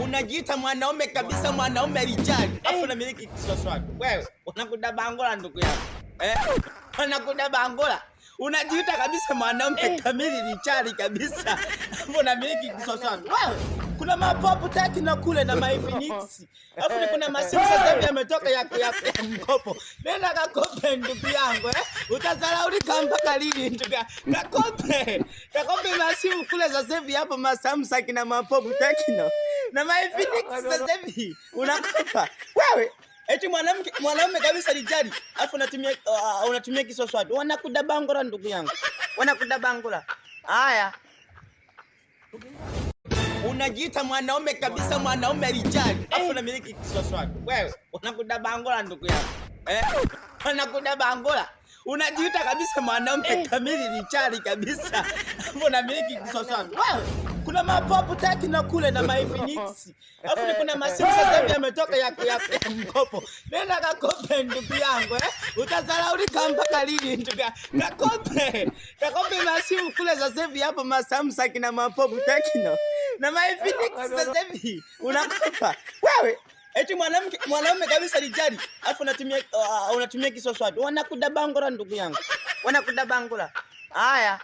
Unajiita mwanaume kabisa, mwanaume rijali. Afu unamiliki kiswaswali. Wewe unakudabangola ndugu yangu. Unakudabangola. Unajiita kabisa mwanaume kamili rijali kabisa. Afu unamiliki kiswaswali. Wewe kuna mapopu taki na kule na Infinix. Afu kuna masimu sasa hivi yametoka ya mkopo. Nenda kakope ndugu yangu. Utazalaulika mpaka lini ndugu yangu? Kakope masimu kule sasa hivi hapo Samsung na mapopu Tecno na Infinix sasa hivi unakopa. Wewe eti mwanaume kabisa rijali. Afu unatumia kiswaswali. Wanakudabangura ndugu yangu. Wanakudabangura. Haya. Unajiita mwanaume kabisa, mwanaume rijali. Afu unamiliki kiswaswali. Wewe unakudabangola ndugu yangu. Unakudabangola. Unajiita kabisa mwanaume kamili rijali kabisa. Afu unamiliki kiswaswali. Wewe kuna mapopu taki na kule na Infinix. Afu kuna masimu sasa hivi yametoka ya mkopo. Nenda kakope ndugu yangu. Utazalaulika mpaka lini ndugu yangu? Kakope masimu kule sasa hivi hapo Samsung na mapopu Tecno na Infinix sasa hivi unakopa. Wewe eti mwanaume kabisa rijali. Afu unatumia kiswaswali. Wanakudabangura ndugu yangu. Wanakudabangura. Haya.